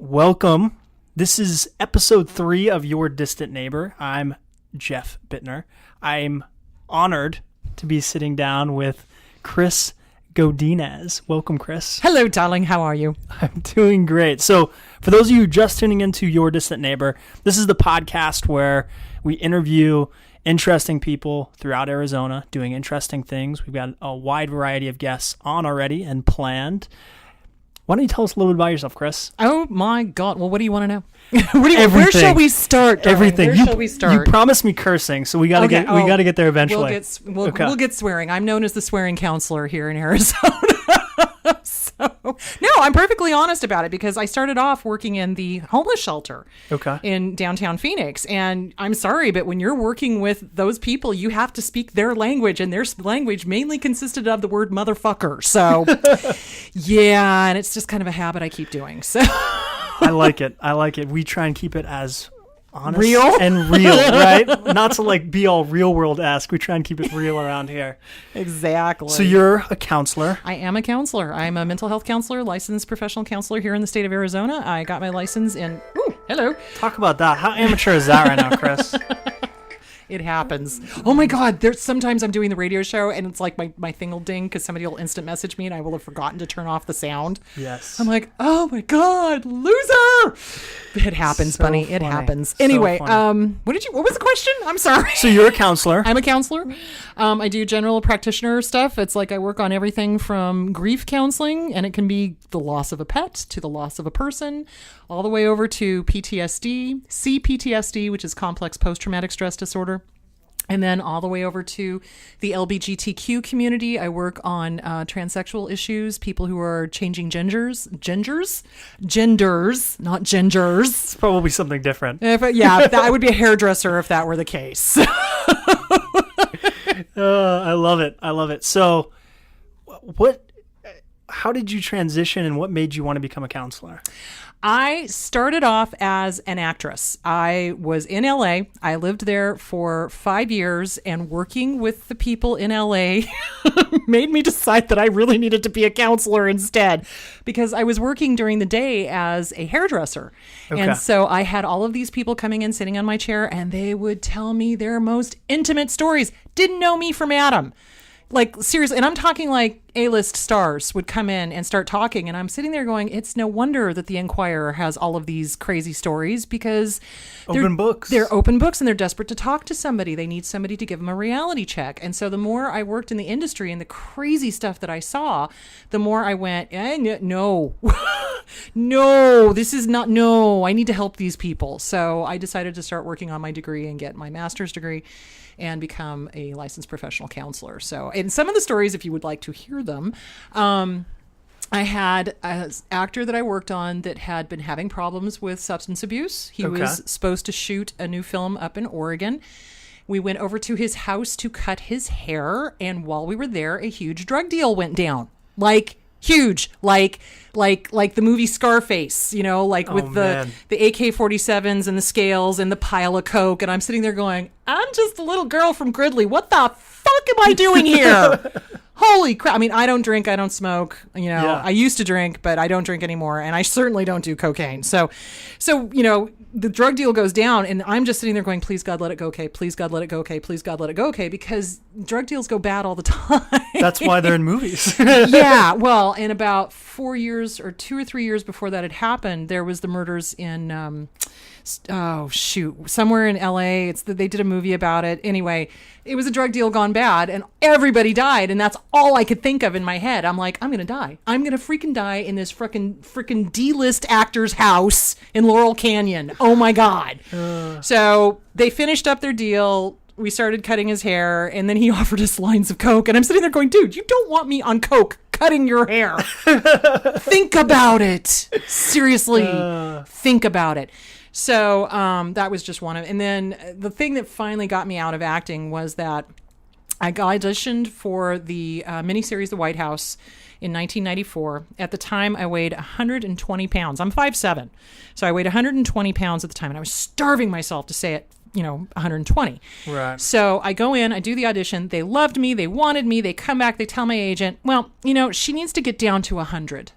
Welcome. This is episode 3 of Your Distant Neighbor. I'm Jeff Bittner. I'm honored to be sitting down with Kris Godinez. Welcome, Kris. Hello, darling. How are you? I'm doing great. So, for those of you just tuning into Your Distant Neighbor, this is the podcast where we interview interesting people throughout Arizona doing interesting things. We've got a wide variety of guests on already and planned. Why don't you tell us a little bit about yourself, Kris? Oh, my God. Well, what do you want to know? Where shall we start, darling? Everything. Where shall we start? You promised me cursing, so we got to get there eventually. We'll get swearing. I'm known as the swearing counselor here in Arizona. No, I'm perfectly honest about it because I started off working in the homeless shelter in downtown Phoenix. And I'm sorry, but when you're working with those people, you have to speak their language, and their language mainly consisted of the word motherfucker. So, yeah, and it's just kind of a habit I keep doing. So I like it. We try and keep it as honest real and real, right? Not to be all real world-esque. We try and keep it real around here. Exactly. So you're a counselor. I am a counselor. I'm a mental health counselor, licensed professional counselor here in the state of Arizona. I got my license in... Ooh, hello. Talk about that. How amateur is that right now, Kris? It happens. Oh my God. There's sometimes I'm doing the radio show and it's like my thing will ding because somebody will instant message me and I will have forgotten to turn off the sound. Yes. I'm like, oh my God, loser. It happens, So bunny. funny. It happens. So Anyway, funny. what was the question? I'm sorry. So you're a counselor. I'm a counselor. I do general practitioner stuff. It's like I work on everything from grief counseling, and it can be the loss of a pet to the loss of a person, all the way over to PTSD, CPTSD, which is complex post-traumatic stress disorder. And then all the way over to the LGBTQ community. I work on transsexual issues, people who are changing genders, not gingers. It's probably something different. I would be a hairdresser if that were the case. I love it. So how did you transition and what made you want to become a counselor? I started off as an actress. I was in LA. I lived there for 5 years, and working with the people in LA made me decide that I really needed to be a counselor instead, because I was working during the day as a hairdresser. Okay. And so I had all of these people coming in, sitting on my chair, and they would tell me their most intimate stories. Didn't know me from Adam. Like, seriously, and I'm talking like A-list stars would come in and start talking, and I'm sitting there going, it's no wonder that the Enquirer has all of these crazy stories, because they're open books and they're desperate to talk to somebody. They need somebody to give them a reality check. And so the more I worked in the industry and the crazy stuff that I saw, the more I went, no, this is not, I need to help these people. So I decided to start working on my degree and get my master's degree and become a licensed professional counselor. So, and some of the stories, if you would like to hear them, I had an actor that I worked on that had been having problems with substance abuse. He was supposed to shoot a new film up in Oregon. We went over to his house to cut his hair, and while we were there, a huge drug deal went down. Like, huge, like the movie Scarface, with the AK-47s and the scales and the pile of coke. And I'm sitting there going, I'm just a little girl from Gridley. What the fuck am I doing here? Holy crap. I mean, I don't drink. I don't smoke. I used to drink, but I don't drink anymore. And I certainly don't do cocaine. So, the drug deal goes down, and I'm just sitting there going, please God, let it go okay. Please God, let it go okay. Please God, let it go okay. Because drug deals go bad all the time. That's why they're in movies. Yeah. Well, in about 4 years or 2 or 3 years before that had happened, there was the murders in, somewhere in LA. They did a movie about it. Anyway, it was a drug deal gone bad, and everybody died, and that's all I could think of in my head. I'm like, I'm gonna die. I'm gonna freaking die in this freaking D-list actor's house in Laurel Canyon. Oh my God. So they finished up their deal. We started cutting his hair, and then he offered us lines of coke, and I'm sitting there going, dude, you don't want me on coke cutting your hair. Think about it. Seriously, think about it. So that was just one of, and then the thing that finally got me out of acting was that I auditioned for the miniseries The White House in 1994. At the time, I weighed 120 pounds. I'm 5'7", so I weighed 120 pounds at the time, and I was starving myself to say it, 120. Right. So I go in, I do the audition. They loved me. They wanted me. They come back. They tell my agent, well, she needs to get down to 100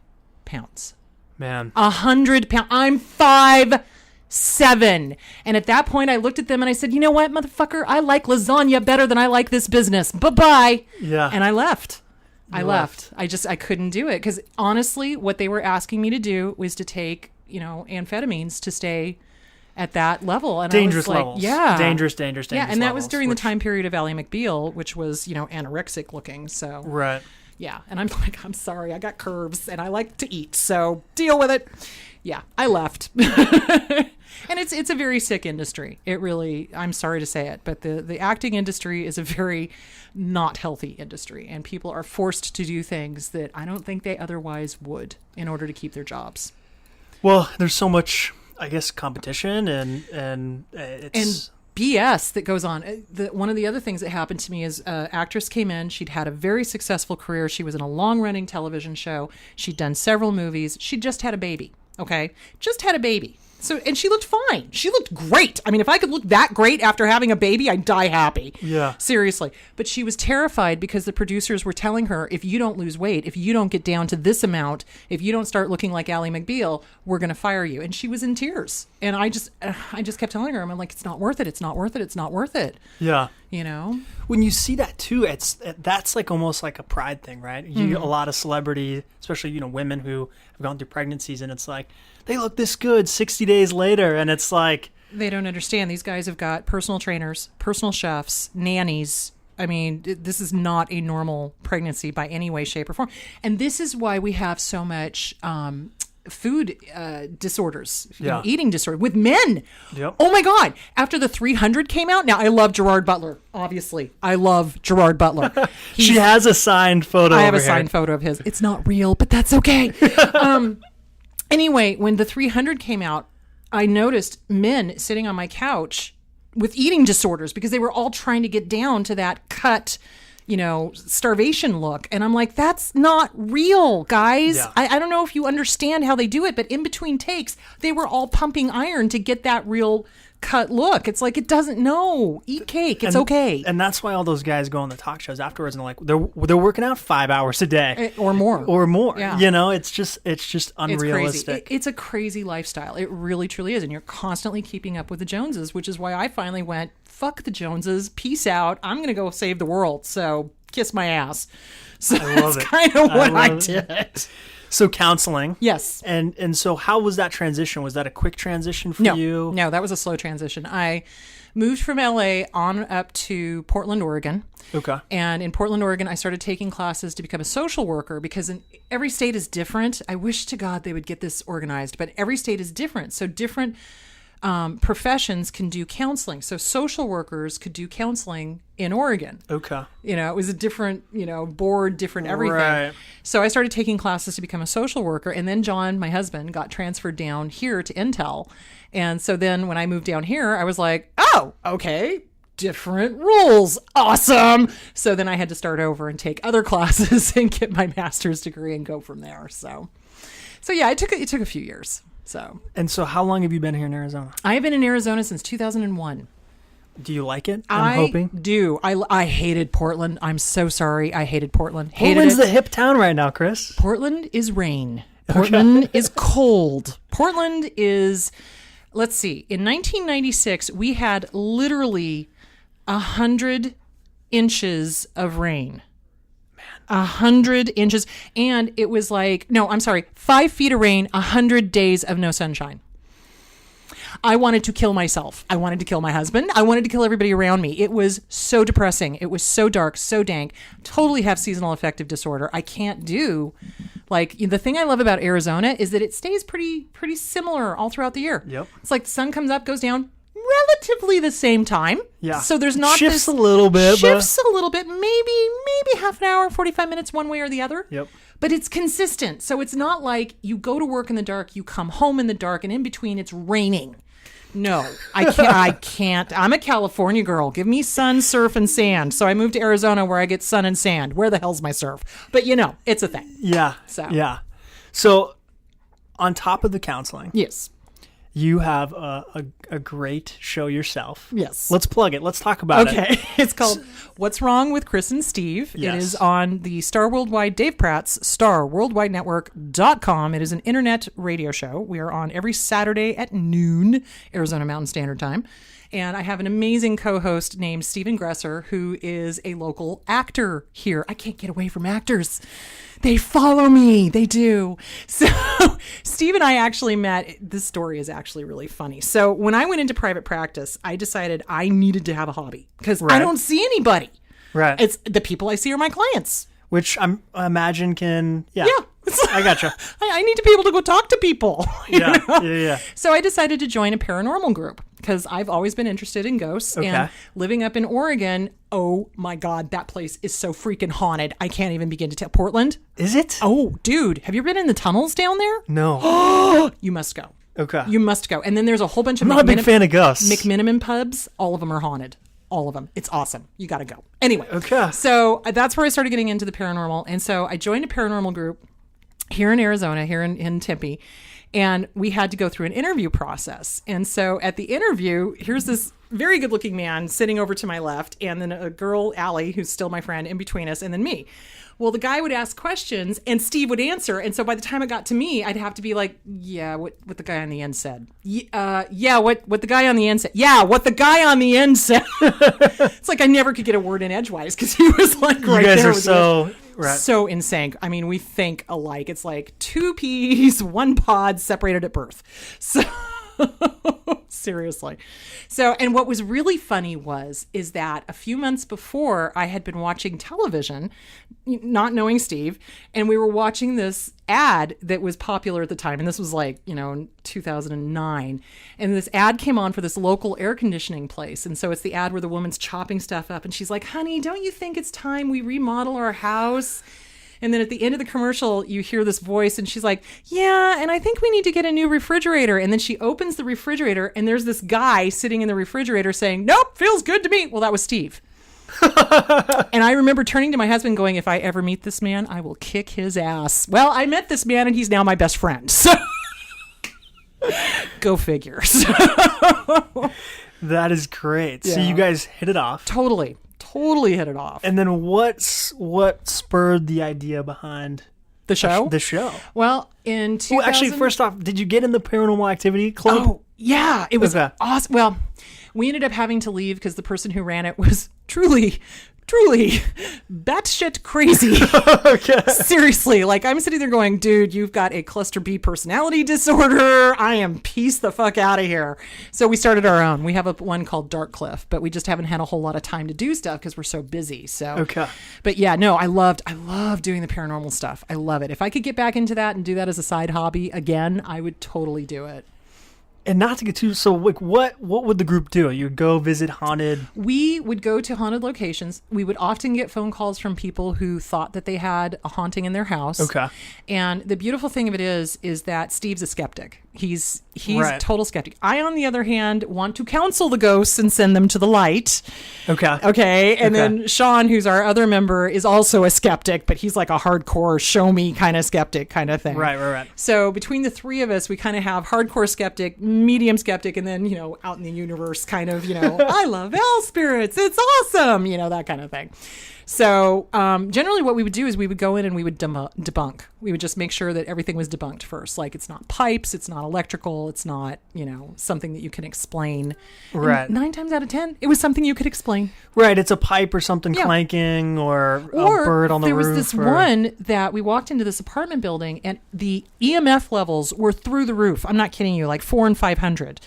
pounds. Man. 100 pounds. I'm 5'7". And at that point, I looked at them and I said, you know what, motherfucker? I like lasagna better than I like this business. Bye-bye. Yeah. And I left. I left. I couldn't do it. Because honestly, what they were asking me to do was to take, amphetamines to stay at that level. And dangerous I was like, levels. Yeah. Dangerous Yeah, and levels, that was during the time period of Ally McBeal, which was, anorexic looking. So Right. yeah. And I'm like, I'm sorry, I got curves and I like to eat, so deal with it. Yeah, I left. And it's a very sick industry. It really, I'm sorry to say it, but the acting industry is a very not healthy industry, and people are forced to do things that I don't think they otherwise would in order to keep their jobs. Well, there's so much, I guess, competition and it's... BS that goes on. One of the other things that happened to me is an actress came in. She'd had a very successful career. She was in a long-running television show. She'd done several movies. She just had a baby. Okay? Just had a baby. And she looked fine. She looked great. I mean, if I could look that great after having a baby, I'd die happy. Yeah. Seriously. But she was terrified because the producers were telling her, if you don't lose weight, if you don't get down to this amount, if you don't start looking like Ally McBeal, we're going to fire you. And she was in tears. And I just kept telling her, I'm like, it's not worth it. It's not worth it. It's not worth it. Yeah. When you see that too, that's like almost like a pride thing, right? A lot of celebrity, especially, women who have gone through pregnancies, and it's like, they look this good 60 days later, and it's like... They don't understand. These guys have got personal trainers, personal chefs, nannies. I mean, this is not a normal pregnancy by any way, shape, or form. And this is why we have so much food disorders, eating disorder with men. Yep. Oh my God. After the 300 came out, now I love Gerard Butler, obviously. I love Gerard Butler. She has a signed photo I have over a signed photo of his. It's not real, but that's okay. Anyway, when the 300 came out, I noticed men sitting on my couch with eating disorders because they were all trying to get down to that cut, starvation look. And I'm like, that's not real, guys. Yeah. I don't know if you understand how they do it, but in between takes, they were all pumping iron to get that real cut look. It's like, it doesn't know. Eat cake. It's okay. And that's why all those guys go on the talk shows afterwards and they're working out 5 hours a day or more. Yeah. It's just unrealistic. It's a crazy lifestyle. It really truly is. And you're constantly keeping up with the Joneses, which is why I finally went, fuck the Joneses. Peace out. I'm going to go save the world. So kiss my ass. So that's kind of what I did. So counseling. Yes. And so how was that transition? Was that a quick transition for you? No, that was a slow transition. I moved from LA on up to Portland, Oregon. Okay. And in Portland, Oregon, I started taking classes to become a social worker because every state is different. I wish to God they would get this organized, but every state is different. So different professions can do counseling. So social workers could do counseling in Oregon. Okay. It was a different, board, different everything. Right. So I started taking classes to become a social worker. And then John, my husband, got transferred down here to Intel. And so then when I moved down here, I was like, oh, okay, different rules. Awesome. So then I had to start over and take other classes and get my master's degree and go from there. So yeah, it took a few years. And so how long have you been here in Arizona? I've been in Arizona since 2001. Do you like it? I'm hoping. Do. I hated Portland. I'm so sorry. I hated Portland. Portland's the hip town right now, Kris. Portland is rain. Portland is cold. Portland is, let's see, in 1996, we had literally 100 inches of rain. 100 inches. And it was 5 feet of rain, 100 days of no sunshine. I wanted to kill myself. I wanted to kill my husband. I wanted to kill everybody around me. It was so depressing. It was so dark, so dank. Totally have seasonal affective disorder. I can't do, the thing I love about Arizona is that it stays pretty similar all throughout the year. Yep. It's like the sun comes up, goes down, relatively the same time. Yeah. So there's not shifts a little bit, maybe half an hour, 45 minutes one way or the other. Yep. But it's consistent. So it's not like you go to work in the dark, you come home in the dark, and in between it's raining. No, I can't. I'm a California girl. Give me sun, surf, and sand. So I moved to Arizona where I get sun and sand. Where the hell's my surf? But it's a thing. Yeah. So on top of the counseling. Yes. You have a great show yourself. Yes. Let's plug it. Let's talk about it. Okay. It's called What's Wrong with Kris and Steve. Yes. It is on the Star Worldwide Dave Pratt's StarWorldWideNetwork.com. It is an internet radio show. We are on every Saturday at noon, Arizona Mountain Standard Time. And I have an amazing co-host named Steven Gresser, who is a local actor here. I can't get away from actors. They follow me. They do. So Steve and I actually met. This story is actually really funny. So when I went into private practice, I decided I needed to have a hobby because I don't see anybody. Right. It's the people I see are my clients. Which I imagine can, Yeah. I gotcha. I need to be able to go talk to people. you know? Yeah. So I decided to join a paranormal group because I've always been interested in ghosts. Okay. And living up in Oregon, oh my God, that place is so freaking haunted. I can't even begin to tell. Portland? Is it? Oh, dude, have you been in the tunnels down there? No. You must go. Okay. You must go. And then there's a whole bunch of I'm not a big fan of ghosts. McMiniman pubs. All of them are haunted. All of them. It's awesome. You got to go. Anyway. Okay. So that's where I started getting into the paranormal. And so I joined a paranormal group here in Arizona, here in Tempe, and we had to go through an interview process. And so at the interview, here's this very good looking man sitting over to my left, and then a girl, Allie, who's still my friend, in between us, and then me. Well, the guy would ask questions and Steve would answer. And so by the time it got to me, I'd have to be like, yeah, what the guy on the end said. Yeah, what the guy on the end said. Yeah, what the guy on the end said. It's like I never could get a word in edgewise because he was like right there. You guys are with so... Right. So in sync. I mean, we think alike. It's like two peas, one pod separated at birth. So seriously. So, and what was really funny is that a few months before I had been watching television, not knowing Steve, and we were watching this ad that was popular at the time. And this was like, in 2009. And this ad came on for this local air conditioning place. And so it's the ad where the woman's chopping stuff up and she's like, honey, don't you think it's time we remodel our house? And then at the end of the commercial, you hear this voice and she's like, yeah, and I think we need to get a new refrigerator. And then she opens the refrigerator and there's this guy sitting in the refrigerator saying, nope, feels good to me. Well, that was Steve. And I remember turning to my husband going, if I ever meet this man, I will kick his ass. Well, I met this man and he's now my best friend. So go figure. That is great. Yeah. So you guys hit it off. Totally hit it off. And then what spurred the idea behind the show? The show. Well, in 2000... Well, actually, first off, did you get in the Paranormal Activity Club? Oh, yeah. It was Okay. awesome. Well, we ended up having to leave because the person who ran it was truly batshit crazy. Okay. Seriously, like I'm sitting there going, dude, you've got a cluster B personality disorder. I am peace the fuck out of here. So we started our own. We have one called Dark Cliff, but we just haven't had a whole lot of time to do stuff because we're so busy. So, Okay. But yeah, no, I love doing the paranormal stuff. I love it. If I could get back into that and do that as a side hobby again, I would totally do it. And not to get too, so like, what would the group do? You'd go visit haunted. We would go to haunted locations. We would often get phone calls from people who thought that they had a haunting in their house. Okay. And the beautiful thing of it is that Steve's a skeptic. He's Right. a total skeptic. I, on the other hand, want to counsel the ghosts and send them to the light. Okay. Okay. And Okay. then Sean, who's our other member, is also a skeptic, but he's like a hardcore show me kind of skeptic kind of thing. Right. So between the three of us, we kind of have hardcore skeptic, medium skeptic, and then, out in the universe kind of, I love owl spirits. It's awesome. That kind of thing. So generally what we would do is we would go in and we would debunk. We would just make sure that everything was debunked first. Like it's not pipes, it's not electrical, it's not, something that you can explain. Right. And 9 times out of 10, it was something you could explain. Right. It's a pipe or something Yeah. clanking or a bird on the there roof. was this one that we walked into this apartment building and the EMF levels were through the roof. I'm not kidding you, like 400 and 500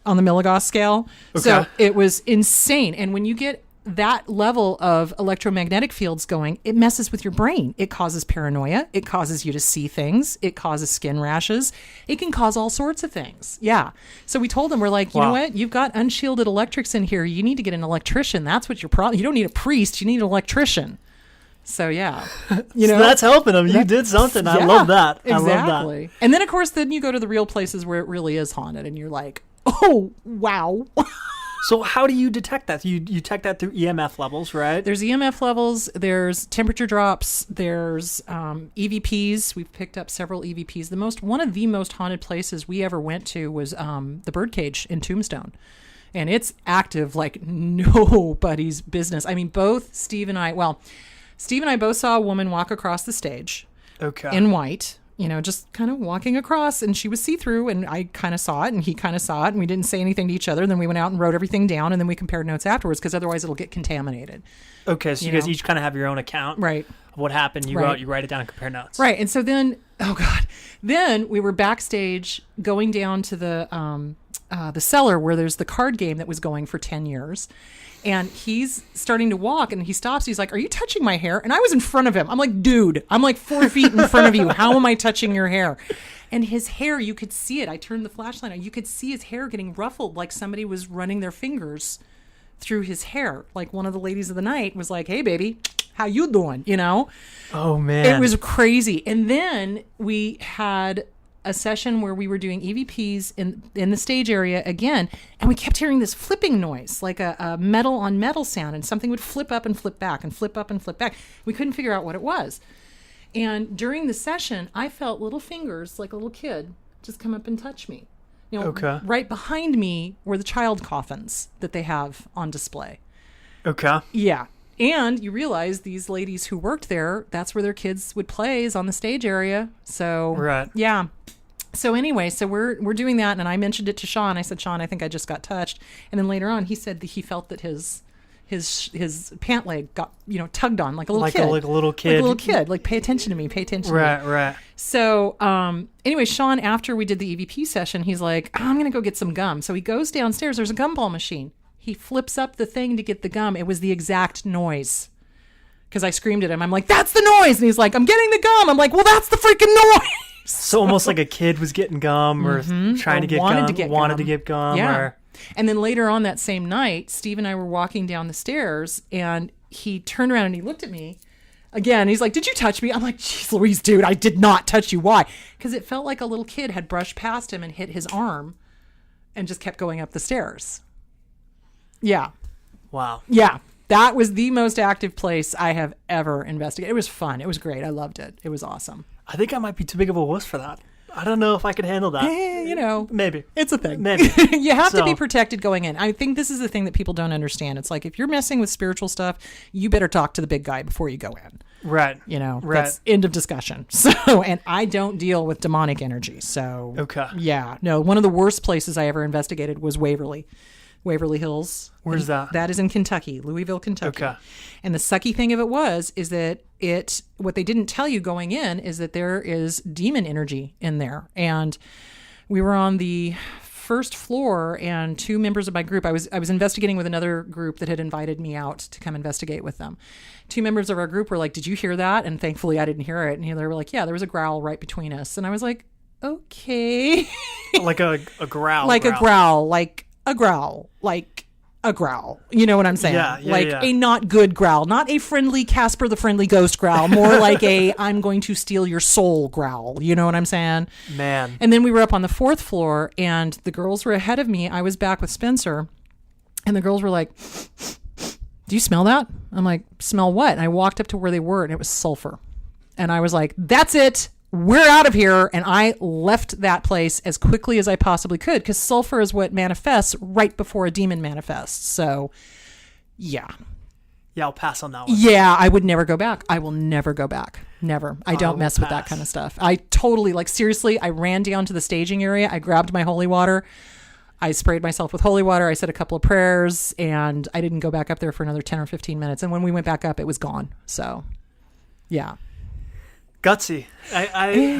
on the milligauss scale. Okay. So it was insane. And when you get that level of electromagnetic fields going, it messes with your brain. It causes paranoia. It causes you to see things. It causes skin rashes. It can cause all sorts of things. Yeah. So we told them, we're like, you know what? You've got unshielded electrics in here. You need to get an electrician. That's what your problem. You don't need a priest. You need an electrician. So yeah, So that's helping them. You did something. I love that. Exactly. I love that. And then of course, then you go to the real places where it really is haunted and you're like, oh, wow. So how do you detect that? You detect that through EMF levels, right? There's EMF levels, there's temperature drops, there's EVPs. We've picked up several EVPs. One of the most haunted places we ever went to was the Birdcage in Tombstone. And it's active like nobody's business. I mean, both Steve and I both saw a woman walk across the stage in white, just kind of walking across, and she was see-through, and I kind of saw it, and he kind of saw it, and we didn't say anything to each other. And then we went out and wrote everything down, and then we compared notes afterwards, because otherwise it'll get contaminated. Okay, so you guys each kind of have your own account of what happened. You go out, you write it down and compare notes. Right, and so then, then we were backstage going down to the cellar where there's the card game that was going for 10 years. And he's starting to walk, and he stops. He's like, "Are you touching my hair?" And I was in front of him. I'm like, "Dude, I'm like 4 feet in front of you. How am I touching your hair?" And his hair, you could see it. I turned the flashlight on. You could see his hair getting ruffled, like somebody was running their fingers through his hair. Like one of the ladies of the night was like, "Hey, baby, how you doing?" Oh, man. It was crazy. And then we had a session where we were doing EVPs in the stage area again, and we kept hearing this flipping noise, like a metal on metal sound, and something would flip up and flip back and flip up and flip back. We couldn't figure out what it was. And during the session, I felt little fingers, like a little kid, just come up and touch me. Right behind me were the child coffins that they have on display. Okay. Yeah. And you realize these ladies who worked there, that's where their kids would play, is on the stage area. So, yeah. So anyway, we're doing that, and I mentioned it to Sean. I said, "Sean, I think I just got touched." And then later on, he said that he felt that his pant leg got tugged on like a little kid. Like a little kid. Like, pay attention to me. Pay attention to me. Right. So anyway, Sean, after we did the EVP session, he's like, "I'm going to go get some gum." So he goes downstairs. There's a gumball machine. He flips up the thing to get the gum. It was the exact noise. Because I screamed at him. I'm like, "That's the noise." And he's like, "I'm getting the gum." I'm like, "Well, that's the freaking noise." So almost like a kid was getting gum or trying to get gum. Wanted to get gum. Yeah. And then later on that same night, Steve and I were walking down the stairs, and he turned around and he looked at me again. He's like, "Did you touch me?" I'm like, "Jeez Louise, dude, I did not touch you." Why? Because it felt like a little kid had brushed past him and hit his arm and just kept going up the stairs. Yeah. Wow. Yeah. That was the most active place I have ever investigated. It was fun. It was great. I loved it. It was awesome. I think I might be too big of a wuss for that. I don't know if I could handle that. Maybe. It's a thing. Maybe. You have to be protected going in. I think this is the thing that people don't understand. It's like, if you're messing with spiritual stuff, you better talk to the big guy before you go in. Right. That's end of discussion. So, and I don't deal with demonic energy. So, okay. Yeah. No, one of the worst places I ever investigated was Waverly Hills. Where's that? That is in Kentucky, Louisville, Kentucky. Okay. And the sucky thing of it is that what they didn't tell you going in is that there is demon energy in there. And we were on the first floor, and two members of my group, I was investigating with another group that had invited me out to come investigate with them. Two members of our group were like, "Did you hear that?" And thankfully I didn't hear it. And they were like, "Yeah, there was a growl right between us." And I was like, "Okay." Like a growl. Like a growl. Like a growl. Like a growl. You know what I'm saying? Yeah, a not good growl. Not a friendly Casper the Friendly Ghost growl. More like a "I'm going to steal your soul" growl. You know what I'm saying? Man. And then we were up on the fourth floor, and the girls were ahead of me. I was back with Spencer, and the girls were like, "Do you smell that?" I'm like, "Smell what?" And I walked up to where they were, and it was sulfur. And I was like, "That's it. We're out of here." And I left that place as quickly as I possibly could, because sulfur is what manifests right before a demon manifests. So, yeah. Yeah, I'll pass on that one. Yeah, I would never go back. I will never go back. Never. I don't mess with that kind of stuff. I totally, seriously, I ran down to the staging area. I grabbed my holy water. I sprayed myself with holy water. I said a couple of prayers, and I didn't go back up there for another 10 or 15 minutes. And when we went back up, it was gone. So, yeah. Gutsy.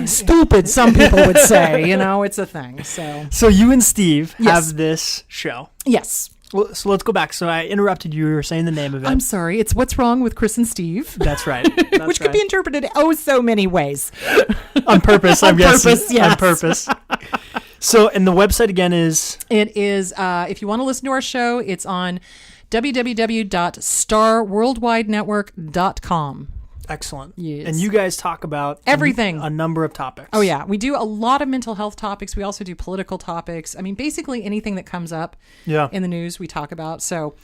Stupid, some people would say. It's a thing. So you and Steve have this show. Yes. Well, so let's go back. So I interrupted you. You were saying the name of it. I'm sorry. It's What's Wrong with Kris and Steve. That's right. Which could be interpreted so many ways. On purpose, I'm guessing. Purpose, yes. On purpose. So, and the website again is? It is, if you want to listen to our show, it's on www.starworldwidenetwork.com. Excellent. Yes. And you guys talk about everything, a number of topics. Oh yeah, we do a lot of mental health topics. We also do political topics. I mean, basically anything that comes up in the news, we talk about. So,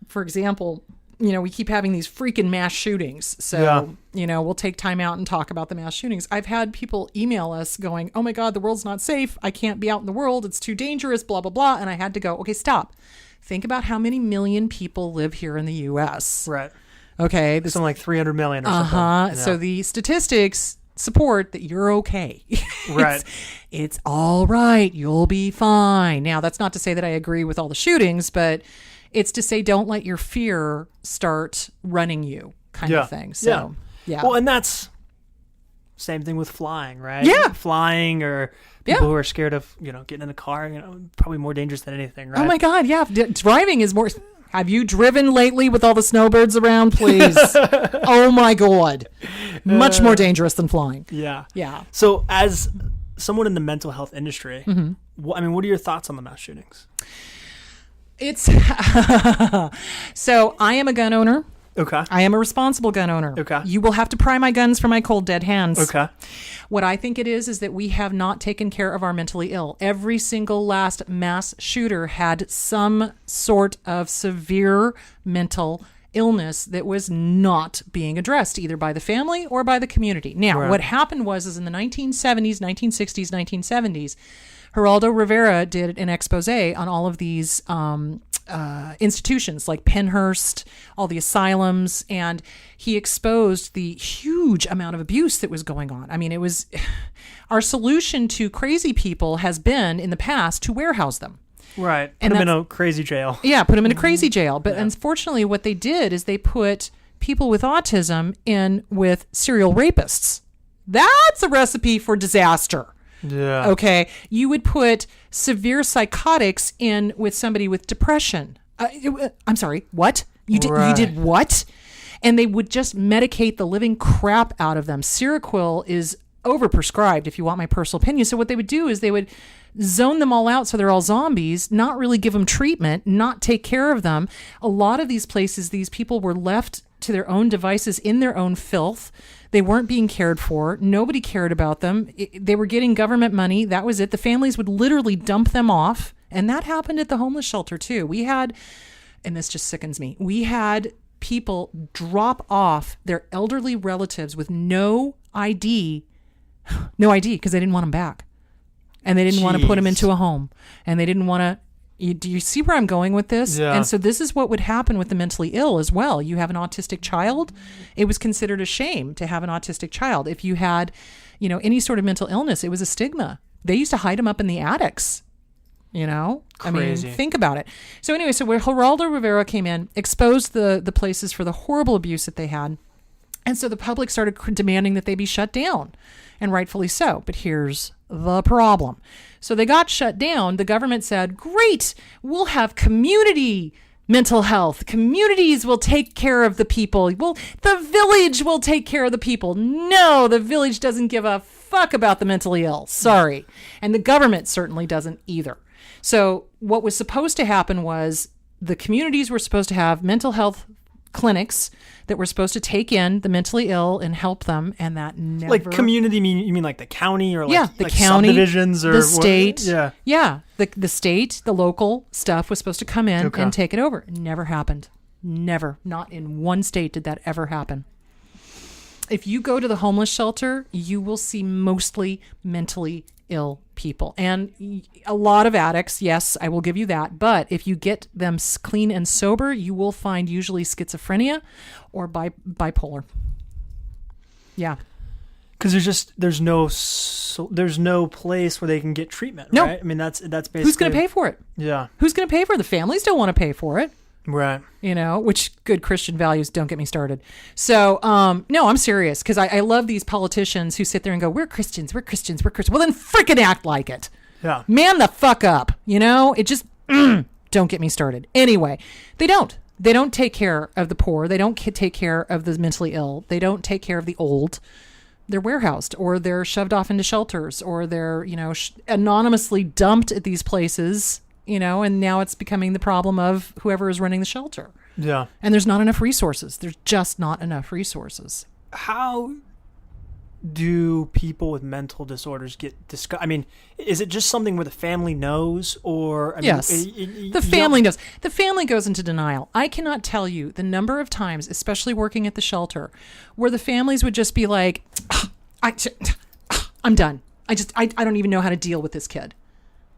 for example, we keep having these freaking mass shootings. So, we'll take time out and talk about the mass shootings. I've had people email us going, "Oh my God, the world's not safe. I can't be out in the world. It's too dangerous, blah, blah, blah." And I had to go, okay, stop. Think about how many million people live here in the U.S. Right. Okay. Something like 300 million or something. Yeah. So the statistics support that you're okay. Right. It's all right. You'll be fine. Now, that's not to say that I agree with all the shootings, but it's to say don't let your fear start running you kind of thing. So, yeah. Well, and that's same thing with flying, right? Yeah. Flying or people who are scared of, getting in a car, probably more dangerous than anything, right? Oh my God. Yeah. Driving is more... Have you driven lately with all the snowbirds around, please? Oh my God. Much more dangerous than flying. Yeah. Yeah. So as someone in the mental health industry, what are your thoughts on the mass shootings? It's so I am a gun owner. Okay. I am a responsible gun owner. Okay. You will have to pry my guns from my cold, dead hands. Okay. What I think it is that we have not taken care of our mentally ill. Every single last mass shooter had some sort of severe mental illness that was not being addressed either by the family or by the community. Now, what happened was in the 1970s, 1960s, 1970s, Geraldo Rivera did an expose on all of these institutions like Pennhurst, all the asylums, and he exposed the huge amount of abuse that was going on. I mean, it was our solution to crazy people has been in the past to warehouse them. Right. Put them in a crazy jail. Yeah, put them in a crazy jail. But unfortunately, what they did is they put people with autism in with serial rapists. That's a recipe for disaster. Yeah. Okay. You would put severe psychotics in with somebody with depression. I'm sorry. What? You did what? And they would just medicate the living crap out of them. Seroquel is overprescribed, if you want my personal opinion. So what they would do is they would zone them all out so they're all zombies, not really give them treatment, not take care of them. A lot of these places, these people were left to their own devices in their own filth. They weren't being cared for. Nobody cared about them. They were getting government money. That was it. The families would literally dump them off. And that happened at the homeless shelter too. We had, and this just sickens me, we had people drop off their elderly relatives with no ID because they didn't want them back. And they didn't want to put them into a home. And they didn't want to, do you see where I'm going with this? Yeah. And so this is what would happen with the mentally ill as well. You have an autistic child. It was considered a shame to have an autistic child. If you had, any sort of mental illness, it was a stigma. They used to hide them up in the attics. Crazy. Think about it. So anyway, where Geraldo Rivera came in, exposed the places for the horrible abuse that they had. And so the public started demanding that they be shut down, and rightfully so. But here's the problem. So they got shut down. The government said, great, we'll have community mental health. Communities will take care of the people. Well, the village will take care of the people. No, the village doesn't give a fuck about the mentally ill. Sorry. And the government certainly doesn't either. So what was supposed to happen was the communities were supposed to have mental health clinics that were supposed to take in the mentally ill and help them, and that never... Like community, you mean like the county or the like county, subdivisions or the state? Yeah. The state, the local stuff was supposed to come in and take it over. It never happened. Never. Not in one state did that ever happen. If you go to the homeless shelter, you will see mostly mentally ill people and a lot of addicts. Yes, I will give you that. But if you get them clean and sober, you will find usually schizophrenia or bipolar. Yeah. Because there's no place where they can get treatment, no. Right? I mean, that's basically... Who's going to pay for it? Yeah. Who's going to pay for it? The families don't want to pay for it. Right. Which good Christian values, don't get me started. So, no, I'm serious because I love these politicians who sit there and go, we're Christians. Well, then freaking act like it. Yeah. Man the fuck up. It just, don't get me started. Anyway, they don't. They don't take care of the poor. They don't take care of the mentally ill. They don't take care of the old. They're warehoused or they're shoved off into shelters or they're, anonymously dumped at these places. And now it's becoming the problem of whoever is running the shelter. Yeah. And there's not enough resources. There's just not enough resources. how do people with mental disorders get discussed? I mean, is it just something where the family knows, or yes, the family knows. The family goes into denial. I cannot tell you the number of times, especially working at the shelter, where the families would just be like, I'm done. I don't even know how to deal with this kid.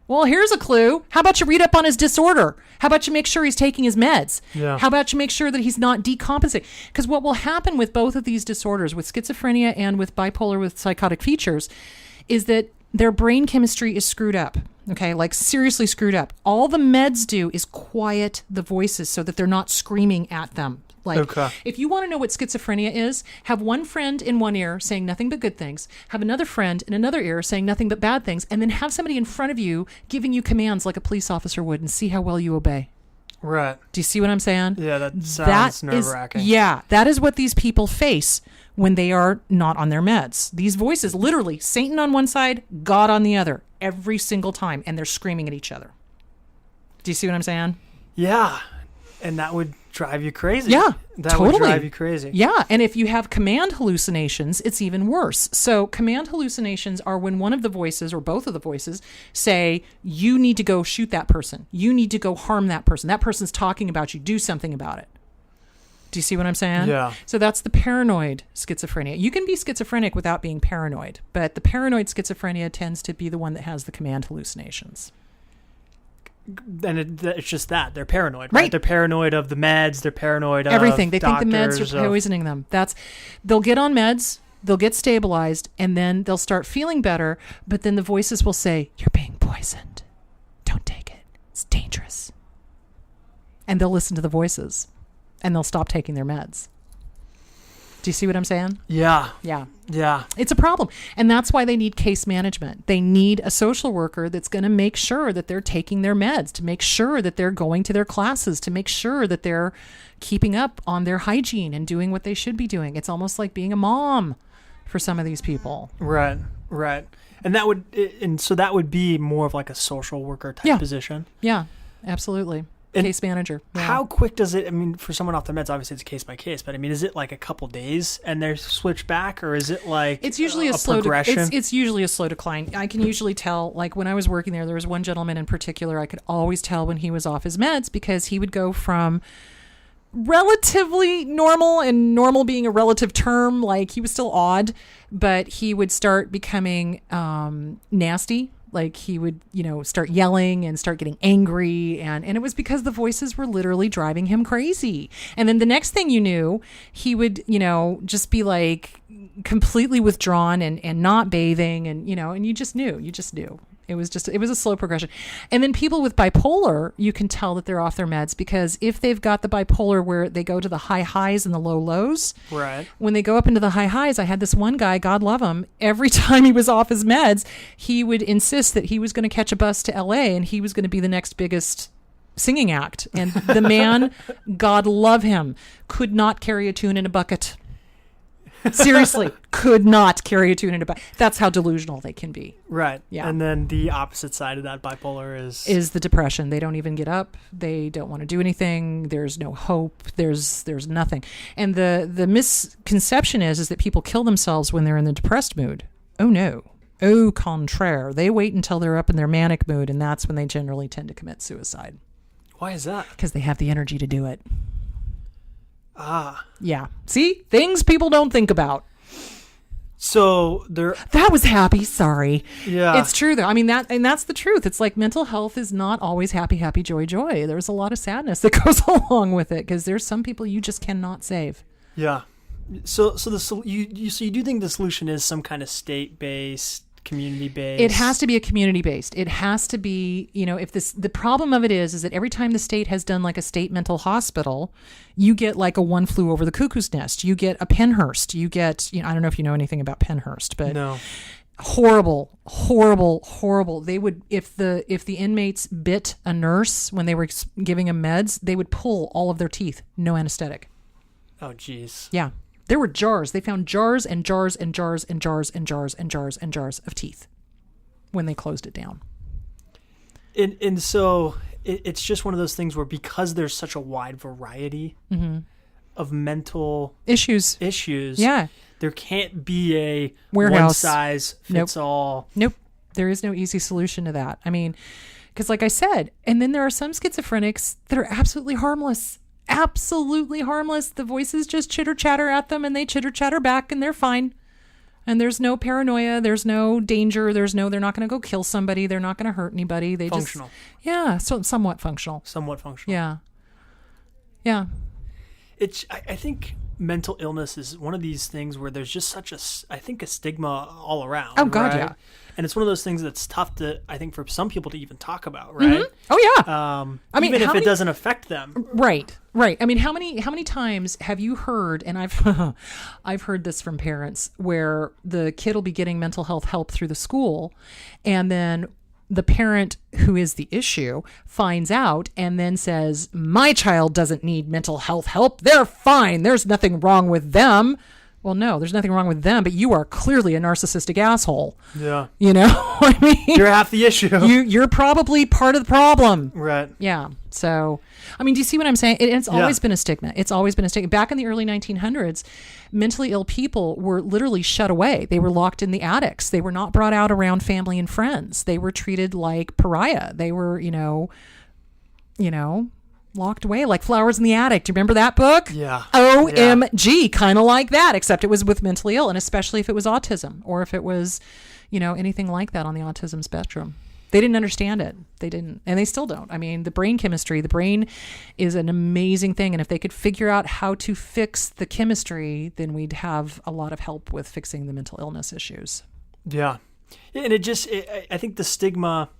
Well, here's a clue. How about you read up on his disorder? How about you make sure he's taking his meds? Yeah. How about you make sure that he's not decompensating? Because what will happen with both of these disorders, with schizophrenia and with bipolar with psychotic features, is that their brain chemistry is screwed up. Okay, like seriously screwed up. All the meds do is quiet the voices so that they're not screaming at them. Like, if you want to know what schizophrenia is, have one friend in one ear saying nothing but good things, have another friend in another ear saying nothing but bad things, and then have somebody in front of you giving you commands like a police officer would, and see how well you obey. Right. Do you see what I'm saying? Yeah, that sounds nerve-wracking. Yeah, that is what these people face when they are not on their meds. These voices, literally, Satan on one side, God on the other, every single time, and they're screaming at each other. Do you see what I'm saying? Yeah, and that would drive you crazy. Yeah, that totally. would drive you crazy. Yeah, and if you have command hallucinations, it's even worse. So command hallucinations are when one of the voices or both of the voices say, you need to go shoot that person. You need to go harm that person. That person's talking about you. Do something about it. Do you see what I'm saying? Yeah. So that's the paranoid schizophrenia. You can be schizophrenic without being paranoid, but the paranoid schizophrenia tends to be the one that has the command hallucinations. And it's just that they're paranoid, right? They're paranoid of the meds. They're paranoid of everything. They doctors, think the meds are poisoning them. They'll get on meds, they'll get stabilized, and then they'll start feeling better. But then the voices will say, "You're being poisoned. Don't take it. It's dangerous." And they'll listen to the voices, and they'll stop taking their meds. Do you see what I'm saying? Yeah. Yeah. Yeah. It's a problem. And that's why they need case management. They need a social worker that's going to make sure that they're taking their meds, to make sure that they're going to their classes, to make sure that they're keeping up on their hygiene and doing what they should be doing. It's almost like being a mom for some of these people. Right. Right. And so that would be more of like a social worker type position. Yeah, absolutely. And case manager. Yeah. How quick does it, I mean, for someone off their meds, obviously it's case by case, but I mean, is it like a couple days and they're switched back, or is it like it's usually a slow progression? It's usually a slow decline. I can usually tell, like when I was working there was one gentleman in particular, I could always tell when he was off his meds because he would go from relatively normal, and normal being a relative term, like he was still odd, but he would start becoming nasty. Like he would, start yelling and start getting angry. And it was because the voices were literally driving him crazy. And then the next thing you knew, he would, just be like completely withdrawn and not bathing. And you just knew. It was a slow progression. And then people with bipolar, you can tell that they're off their meds because if they've got the bipolar where they go to the high highs and the low lows, right? When they go up into the high highs, I had this one guy, God love him, every time he was off his meds, he would insist that he was going to catch a bus to LA and he was going to be the next biggest singing act. And the man, God love him, could not carry a tune in a bucket. Seriously, could not carry a tune in a bucket. That's how delusional they can be. Right. Yeah. And then the opposite side of that bipolar is the depression. They don't even get up. They don't want to do anything. There's no hope. There's nothing. And the misconception is that people kill themselves when they're in the depressed mood. Oh no. Au contraire. They wait until they're up in their manic mood, and that's when they generally tend to commit suicide. Why is that? Because they have the energy to do it. Ah. Yeah. See? Things people don't think about. So that was happy. Sorry. Yeah. It's true though. I mean that's the truth. It's like mental health is not always happy, happy, joy, joy. There's a lot of sadness that goes along with it because there's some people you just cannot save. Yeah. So you do think the solution is some kind of state-based, community-based? It has to be a community-based. It has to be, if the problem of it is that every time the state has done like a state mental hospital, you get like a One Flew Over the Cuckoo's Nest. You get a Pennhurst. You get, I don't know if you know anything about Pennhurst, but no. Horrible. They would, if the inmates bit a nurse when they were giving them meds, they would pull all of their teeth. No anesthetic. Oh, geez. Yeah. There were jars. They found jars and jars and jars and jars and jars and jars and jars of teeth when they closed it down. And so it's just one of those things where because there's such a wide variety mental issues. Yeah. There can't be a warehouse. One size fits all. Nope. There is no easy solution to that. I mean, because like I said, and then there are some schizophrenics that are absolutely harmless. Absolutely harmless. The voices just chitter chatter at them and they chitter chatter back and they're fine. And there's no paranoia. There's no danger. They're not going to go kill somebody. They're not going to hurt anybody. They functional. So somewhat functional. Somewhat functional. Yeah. Yeah. I think mental illness is one of these things where there's just such a stigma all around. Oh God, right? yeah. And it's one of those things that's tough I think for some people to even talk about, right? Mm-hmm. Oh yeah. I mean, even if it doesn't affect them. Right. I mean, how many times have you heard, and I've heard this from parents, where the kid will be getting mental health help through the school, and then the parent who is the issue finds out and then says, my child doesn't need mental health help. They're fine. There's nothing wrong with them. Well, no, there's nothing wrong with them, but you are clearly a narcissistic asshole. Yeah. You know, I mean, you're half the issue. You're probably part of the problem. Right. Yeah. So, I mean, do you see what I'm saying? It's always been a stigma. It's always been a stigma. Back in the early 1900s, mentally ill people were literally shut away. They were locked in the attics. They were not brought out around family and friends. They were treated like pariah. They were, you know, locked away like flowers in the attic. Do you remember that book? Yeah. OMG, kind of like that, except it was with mentally ill, and especially if it was autism or if it was, anything like that on the autism spectrum. They didn't understand it. They didn't, and they still don't. I mean, the brain chemistry, the brain is an amazing thing, and if they could figure out how to fix the chemistry, then we'd have a lot of help with fixing the mental illness issues. Yeah. And I think the stigma,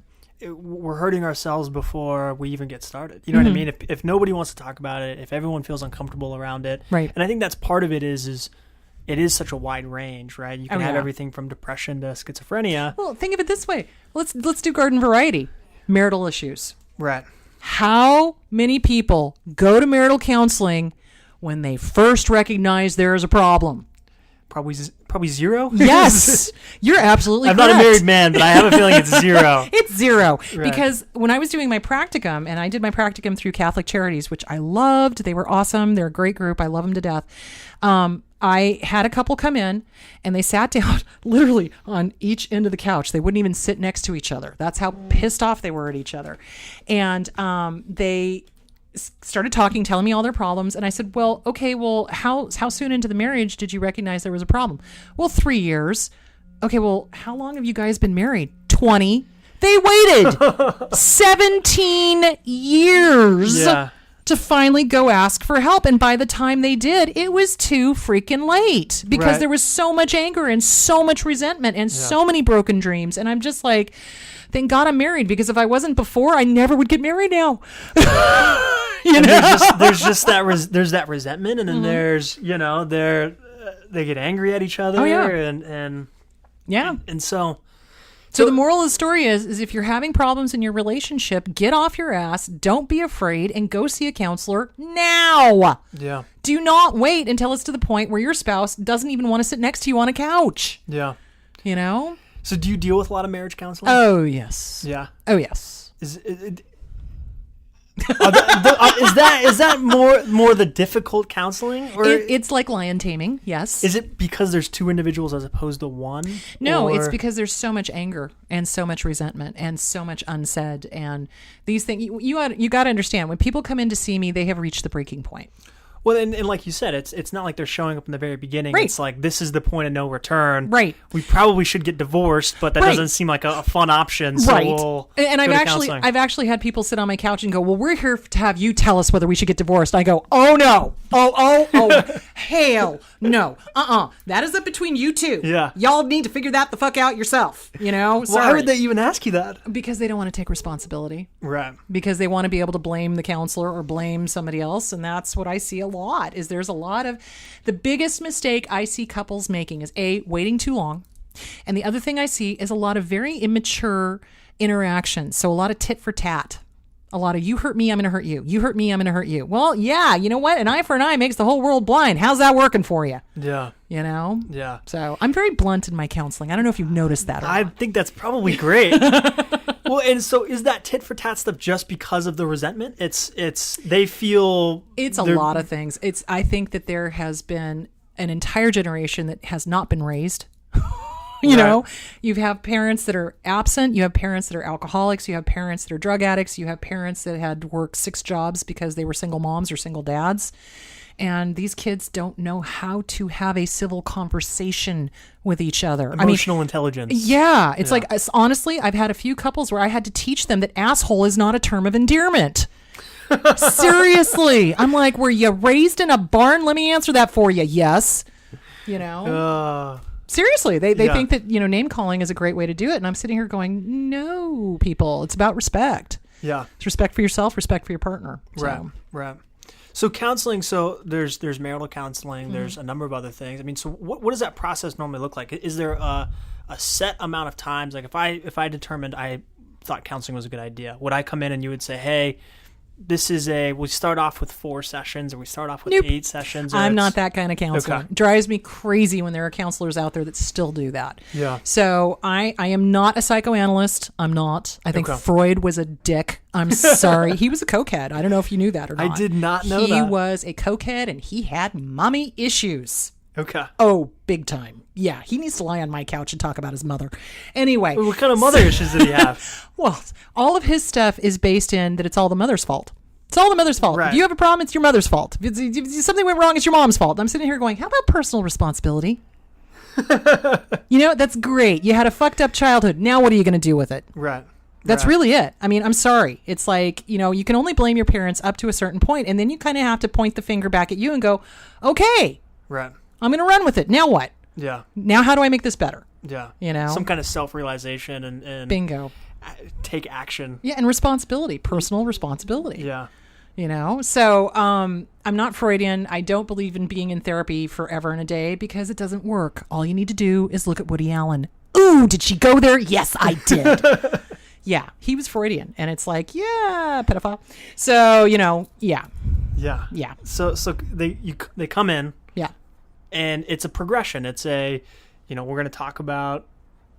we're hurting ourselves before we even get started. You know what I mean? If nobody wants to talk about it, if everyone feels uncomfortable around it. Right. And I think that's part of it is it is such a wide range, right? You can have everything from depression to schizophrenia. Well, think of it this way. Let's do garden variety. Marital issues. Right. How many people go to marital counseling when they first recognize there is a problem? Probably zero. Yes, you're absolutely correct. I'm not a married man, but I have a feeling it's zero. It's zero. Right. Because when I was doing my practicum, and I did my practicum through Catholic Charities, which I loved. They were awesome. They're a great group. I love them to death. I had a couple come in and they sat down literally on each end of the couch. They wouldn't even sit next to each other. That's how pissed off they were at each other. And they started talking, telling me all their problems. And I said, well, okay, how soon into the marriage did you recognize there was a problem? Well, 3 years. Okay, well, how long have you guys been married? 20. They waited 17 years to finally go ask for help. And by the time they did, it was too freaking late because there was so much anger and so much resentment and so many broken dreams. And I'm just like, thank God I'm married, because if I wasn't before, I never would get married now. There's that resentment, and then there's they get angry at each other. Oh, yeah. and so the moral of the story is if you're having problems in your relationship, get off your ass, don't be afraid, and go see a counselor now. Yeah. Do not wait until it's to the point where your spouse doesn't even want to sit next to you on a couch. Yeah. So do you deal with a lot of marriage counseling? Oh, yes. Yeah. Oh, yes. Is that more the difficult counseling, or it's like lion taming? Yes. Is it because there's two individuals as opposed to one? No, it's because there's so much anger and so much resentment and so much unsaid, and these things. You got to understand, when people come in to see me, they have reached the breaking point. Well, and like you said, it's not like they're showing up in the very beginning. Right. It's like, this is the point of no return. Right. We probably should get divorced, but that doesn't seem like a fun option. So we'll and I've actually had people sit on my couch and go, well, we're here to have you tell us whether we should get divorced. I go, oh no. Oh, hell no. That is up between you two. Yeah. Y'all need to figure that the fuck out yourself. Sorry. Why would they even ask you that? Because they don't want to take responsibility. Right. Because they want to be able to blame the counselor or blame somebody else. And that's what I see a lot, is there's a lot of, the biggest mistake I see couples making is waiting too long. And the other thing I see is a lot of very immature interactions. So a lot of tit for tat. A lot of, you hurt me, I'm going to hurt you. You hurt me, I'm going to hurt you. Well, yeah, you know what? An eye for an eye makes the whole world blind. How's that working for you? Yeah. Yeah. So I'm very blunt in my counseling. I don't know if you've noticed that or I not. think that's probably great. Well, and so is that tit for tat stuff just because of the resentment? They feel it's a lot of things. I think that there has been an entire generation that has not been raised. You know, you have parents that are absent. You have parents that are alcoholics. You have parents that are drug addicts. You have parents that had to work 6 jobs because they were single moms or single dads. And these kids don't know how to have a civil conversation with each other. Emotional intelligence. Yeah. It's like, honestly, I've had a few couples where I had to teach them that asshole is not a term of endearment. Seriously. I'm like, were you raised in a barn? Let me answer that for you. Yes. You know? Seriously, they think that, name calling is a great way to do it. And I'm sitting here going, no, people, it's about respect. Yeah. It's respect for yourself, respect for your partner. So. Right. So counseling, there's marital counseling, there's a number of other things. I mean, so what does that process normally look like? Is there a set amount of times? Like if I determined I thought counseling was a good idea, would I come in and you would say, hey, we start off with 4 sessions or we start off with 8 sessions? I'm not that kind of counselor. Okay. It drives me crazy when there are counselors out there that still do that. Yeah. So I am not a psychoanalyst. I'm not. I think Freud was a dick. I'm sorry. He was a cokehead. I don't know if you knew that or not. I did not know that. He was a cokehead and he had mommy issues. Okay. Oh, big time. Yeah, he needs to lie on my couch and talk about his mother. Anyway. What kind of mother issues did he have? Well, all of his stuff is based in that it's all the mother's fault. It's all the mother's fault. Right. If you have a problem, it's your mother's fault. If something went wrong, it's your mom's fault. I'm sitting here going, how about personal responsibility? That's great. You had a fucked up childhood. Now what are you going to do with it? Right. That's really it. I mean, I'm sorry. It's like, you can only blame your parents up to a certain point, and then you kind of have to point the finger back at you and go, okay. Right. I'm going to run with it. Now what? Yeah. Now how do I make this better? Yeah. Some kind of self-realization and bingo. Take action. Yeah, and responsibility, personal responsibility. Yeah. So I'm not Freudian. I don't believe in being in therapy forever and a day because it doesn't work. All you need to do is look at Woody Allen. Ooh, did she go there? Yes, I did. Yeah, he was Freudian. And it's like, yeah, pedophile. So, yeah. Yeah. Yeah. So they come in. Yeah. And it's a progression. It's we're going to talk about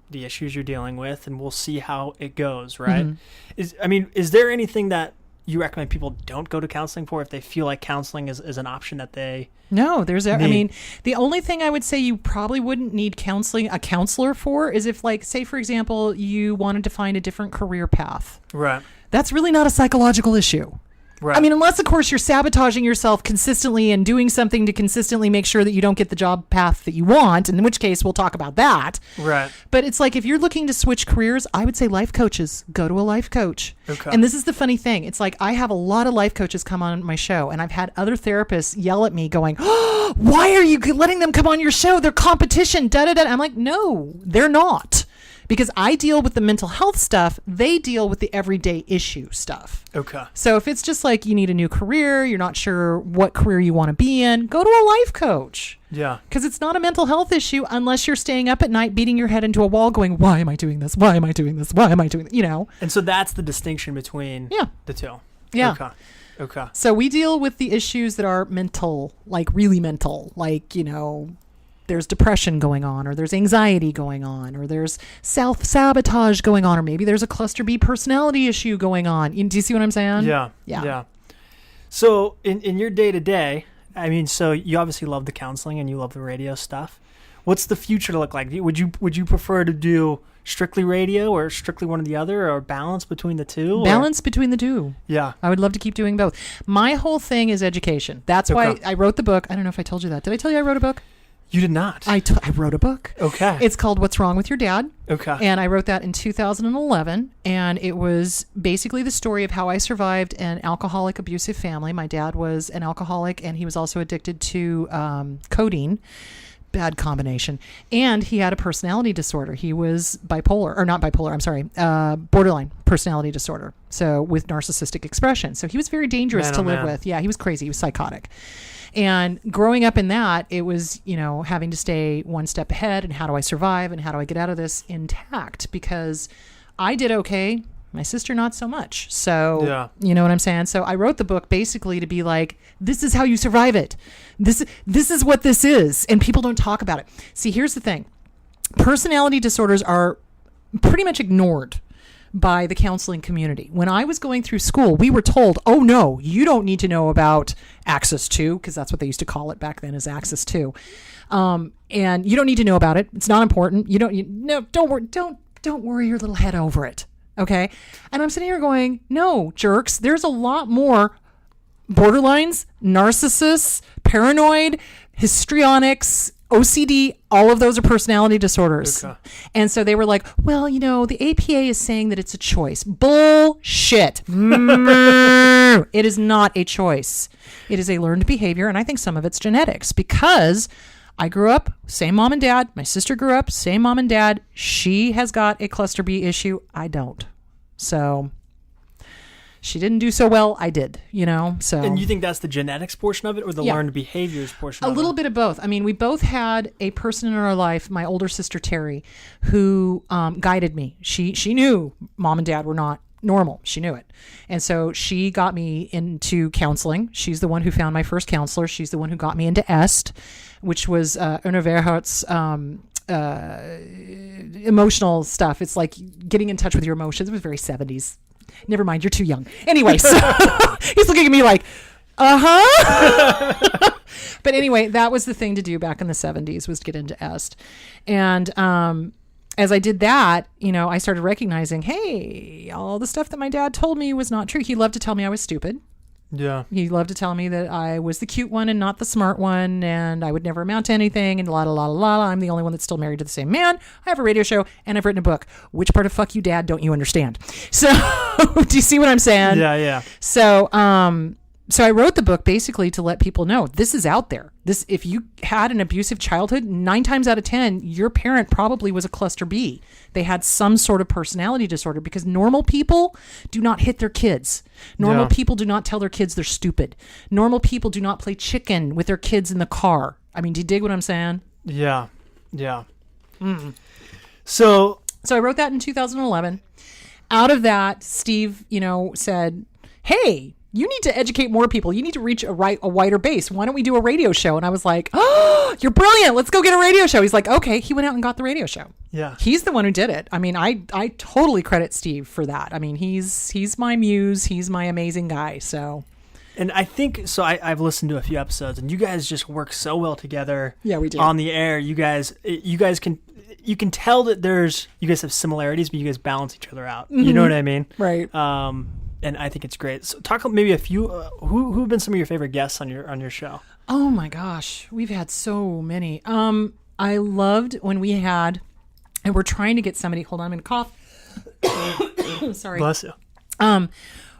the issues you're dealing with and we'll see how it goes, right? Mm-hmm. Is there anything that you recommend people don't go to counseling for if they feel like counseling is an option that they No, the only thing I would say you probably wouldn't need a counselor for is if, like, say, for example, you wanted to find a different career path. Right. That's really not a psychological issue. Right. Unless, of course, you're sabotaging yourself consistently and doing something to consistently make sure that you don't get the job path that you want, in which case we'll talk about that. Right. But it's like if you're looking to switch careers, I would say life coaches. Go to a life coach. Okay. And this is the funny thing. It's like I have a lot of life coaches come on my show, and I've had other therapists yell at me going, oh, why are you letting them come on your show? They're competition. Da-da-da. I'm like, no, they're not. Because I deal with the mental health stuff, they deal with the everyday issue stuff. Okay. So if it's just like you need a new career, you're not sure what career you want to be in, go to a life coach. Yeah. Because it's not a mental health issue unless you're staying up at night beating your head into a wall going, why am I doing this? Why am I doing this? Why am I doing this? And so that's the distinction between the two. Yeah. Okay. So we deal with the issues that are mental, like really mental, like, there's depression going on, or there's anxiety going on, or there's self-sabotage going on, or maybe there's a cluster B personality issue going on. Do you see what I'm saying? Yeah. So in your day-to-day, so you obviously love the counseling and you love the radio stuff. What's the future look like? Would you prefer to do strictly radio or strictly one or the other, or balance between the two? Balance between the two. Yeah. I would love to keep doing both. My whole thing is education. That's why I wrote the book. I don't know if I told you that. Did I tell you I wrote a book? You did not. I wrote a book. Okay. It's called What's Wrong with Your Dad? Okay. And I wrote that in 2011. And it was basically the story of how I survived an alcoholic, abusive family. My dad was an alcoholic, and he was also addicted to codeine. Bad combination. And he had a personality disorder. He was borderline personality disorder. So with narcissistic expression. So he was very dangerous to live with. Yeah, he was crazy. He was psychotic. And growing up in that, it was, having to stay one step ahead and how do I survive and how do I get out of this intact? Because I did okay. My sister, not so much. So, You know what I'm saying? So I wrote the book basically to be like, this is how you survive it. This is what this is. And people don't talk about it. See, here's the thing. Personality disorders are pretty much ignored by the counseling community. When I was going through school, we were told, oh no, you don't need to know about Access 2, because that's what they used to call it back then, as Access 2. And you don't need to know about it. It's not important. Don't worry your little head over it. Okay. And I'm sitting here going, no, jerks, there's a lot more borderlines, narcissists, paranoid, histrionics, OCD, all of those are personality disorders. Okay. And so they were like, well, the APA is saying that it's a choice. Bullshit. It is not a choice. It is a learned behavior. And I think some of it's genetics, because I grew up, same mom and dad. My sister grew up, same mom and dad. She has got a cluster B issue. I don't. So she didn't do so well. I did, so. And you think that's the genetics portion of it, or the learned behaviors portion of it? A little bit of both. I mean, we both had a person in our life, my older sister, Terry, who guided me. She knew mom and dad were not normal. She knew it. And so she got me into counseling. She's the one who found my first counselor. She's the one who got me into EST, which was Erna Verhart's emotional stuff. It's like getting in touch with your emotions. It was very 70s. Never mind, you're too young. Anyway, so he's looking at me like, uh-huh. But anyway, that was the thing to do back in the 70s, was to get into EST. And as I did that, I started recognizing, hey, all the stuff that my dad told me was not true. He loved to tell me I was stupid. Yeah. He loved to tell me that I was the cute one and not the smart one, and I would never amount to anything, and I'm the only one that's still married to the same man. I have a radio show, and I've written a book. Which part of fuck you, dad, don't you understand? So do you see what I'm saying? Yeah. So I wrote the book basically to let people know this is out there. If you had an abusive childhood, 9 times out of 10, your parent probably was a cluster B. They had some sort of personality disorder, because normal people do not hit their kids. Normal people do not tell their kids they're stupid. Normal people do not play chicken with their kids in the car. I mean, do you dig what I'm saying? Yeah. So I wrote that in 2011. Out of that, Steve, said, hey, you need to educate more people. You need to reach a wider base. Why don't we do a radio show? And I was like, oh, you're brilliant. Let's go get a radio show. He's like, okay. He went out and got the radio show. Yeah. He's the one who did it. I mean, I totally credit Steve for that. I mean, he's my muse. He's my amazing guy. So. And I think, so I've listened to a few episodes, and you guys just work so well together. Yeah, we do. On the air. You guys can tell that you guys have similarities, but you guys balance each other out. Mm-hmm. You know what I mean? Right. And I think it's great. So talk maybe a few. Who have been some of your favorite guests on your show? Oh my gosh, we've had so many. I loved when we had, and we're trying to get somebody. Hold on, I'm gonna cough. Sorry. Bless you.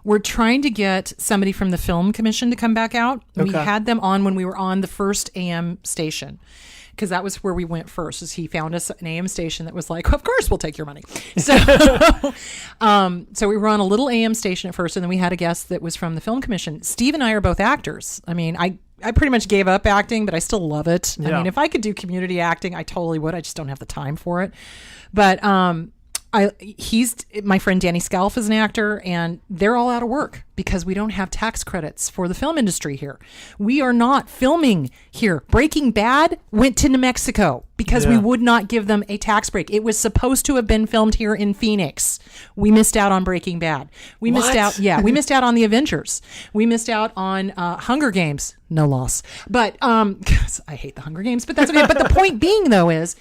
We're trying to get somebody from the Film Commission to come back out. Okay. We had them on when we were on the first AM station, because that was where we went first. Is he found us an AM station that was like, of course we'll take your money. So, so we were on a little AM station at first, and then we had a guest that was from the Film Commission. Steve and I are both actors. I mean, I pretty much gave up acting, but I still love it. Yeah. I mean, if I could do community acting, I totally would. I just don't have the time for it. But my friend Danny Scalf is an actor, and they're all out of work because we don't have tax credits for the film industry here. We are not filming here. Breaking Bad went to New Mexico because we would not give them a tax break. It was supposed to have been filmed here in Phoenix. We missed out on Breaking Bad. We missed out. Yeah, we missed out on the Avengers. We missed out on Hunger Games. No loss, but 'cause I hate the Hunger Games. But that's okay. But the point being, though, is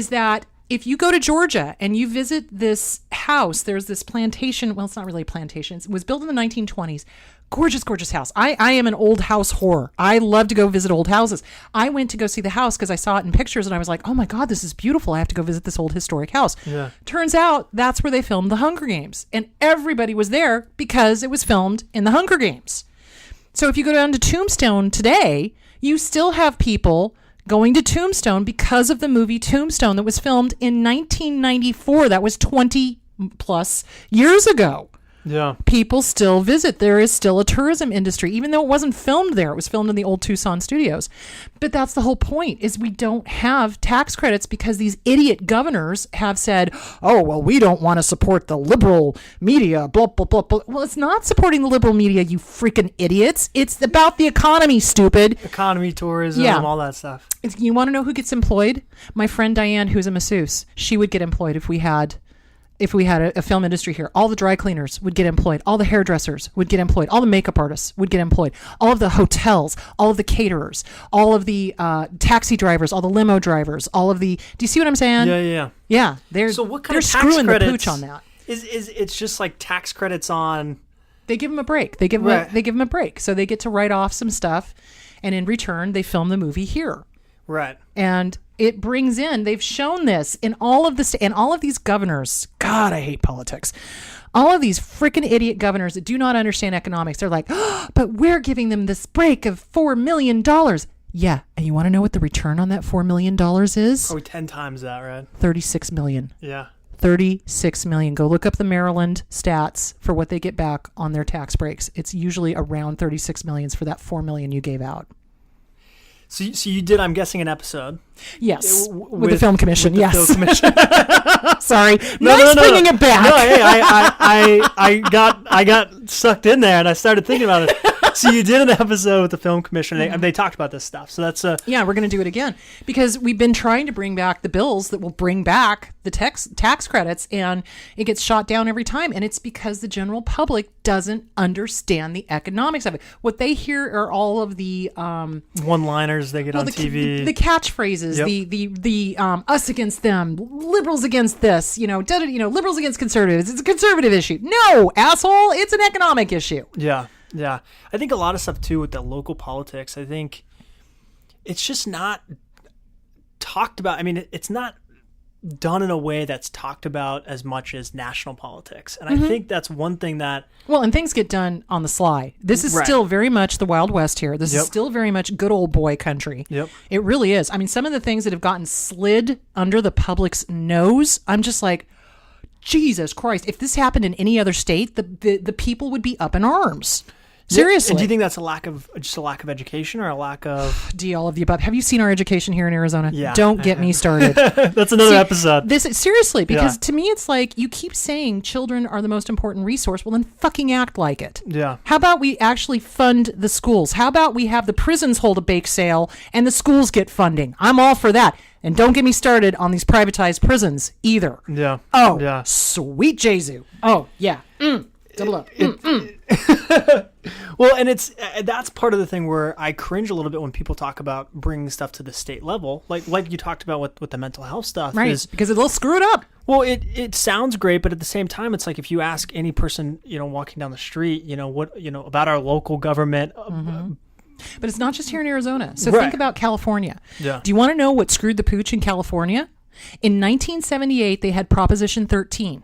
that if you go to Georgia and you visit this house, there's this plantation. Well, it's not really a plantation. It was built in the 1920s. Gorgeous, gorgeous house. I am an old house whore. I love to go visit old houses. I went to go see the house because I saw it in pictures, and I was like, oh my God, this is beautiful. I have to go visit this old historic house. Yeah. Turns out that's where they filmed the Hunger Games. And everybody was there because it was filmed in the Hunger Games. So if you go down to Tombstone today, you still have people going to Tombstone because of the movie Tombstone that was filmed in 1994. That was 20 plus years ago. Yeah. People still visit. There is still a tourism industry, even though it wasn't filmed there. It was filmed in the old Tucson studios. But that's the whole point, is we don't have tax credits because these idiot governors have said, oh, well, we don't want to support the liberal media, blah, blah, blah, blah. Well, it's not supporting the liberal media, you freaking idiots. It's about the economy, stupid. Economy, tourism, all that stuff. You want to know who gets employed? My friend Diane, who's a masseuse. She would get employed if we had if we had a film industry here. All the dry cleaners would get employed. All the hairdressers would get employed. All the makeup artists would get employed. All of the hotels, all of the caterers, all of the taxi drivers, all the limo drivers, all of the. Do you see what I'm saying? Yeah. Yeah. So what kind they're of tax screwing credits the pooch on that. Is it's just like tax credits on? They give them a break. They give them a break, so they get to write off some stuff, and in return, they film the movie here. Right. And it brings in, they've shown this in all of the, and all of these governors, God, I hate politics. All of these freaking idiot governors that do not understand economics. They're like, oh, but we're giving them this break of $4 million. Yeah. And you want to know what the return on that $4 million is? Probably 10 times that, right? $36 million. Yeah. $36 million. Go look up the Maryland stats for what they get back on their tax breaks. It's usually around $36 million for that $4 million you gave out. So you did, I'm guessing, an episode. Yes, with the Film Commission. With the Film Commission. Sorry, no, bringing it back. No, hey, I got sucked in there and I started thinking about it. So you did an episode with the Film Commission. And they talked about this stuff. So that's yeah, we're going to do it again because we've been trying to bring back the bills that will bring back the tax credits, and it gets shot down every time. And it's because the general public doesn't understand the economics of it. What they hear are all of the one-liners they get on TV, the catchphrases, the us against them, liberals against this, liberals against conservatives. It's a conservative issue. No, asshole, it's an economic issue. Yeah. Yeah. I think a lot of stuff too with the local politics, I think it's just not talked about. I mean, it's not done in a way that's talked about as much as national politics. And I think that's one thing that... Well, and things get done on the sly. This is still very much the Wild West here. This is still very much good old boy country. Yep. It really is. I mean, some of the things that have gotten slid under the public's nose, I'm just like, Jesus Christ. If this happened in any other state, the people would be up in arms. Seriously. And do you think that's a lack of education or a lack of... D, all of the above. Have you seen our education here in Arizona? Yeah. Don't get me started. That's another episode. Seriously, because to me it's like you keep saying children are the most important resource. Well, then fucking act like it. Yeah. How about we actually fund the schools? How about we have the prisons hold a bake sale and the schools get funding? I'm all for that. And don't get me started on these privatized prisons either. Yeah. Oh, yeah. Sweet Jesu. Oh, yeah. Double up. Well, and that's part of the thing where I cringe a little bit when people talk about bringing stuff to the state level, like you talked about with the mental health stuff, right? Because it'll screw it up. Well, it sounds great, but at the same time, it's like if you ask any person, walking down the street, about our local government. But it's not just here in Arizona. So right. Think about California. Yeah. Do you want to know what screwed the pooch in California? In 1978, they had Proposition 13.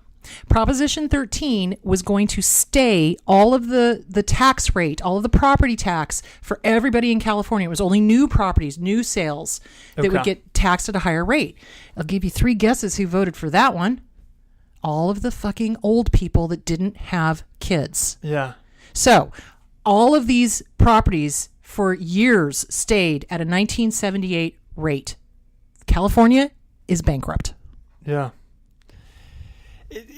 Proposition 13 was going to stay all of the tax rate, all of the property tax for everybody in California. It was only new properties, new sales that would get taxed at a higher rate. I'll give you 3 guesses who voted for that one. All of the fucking old people that didn't have kids. Yeah. So all of these properties for years stayed at a 1978 rate. California is bankrupt. Yeah.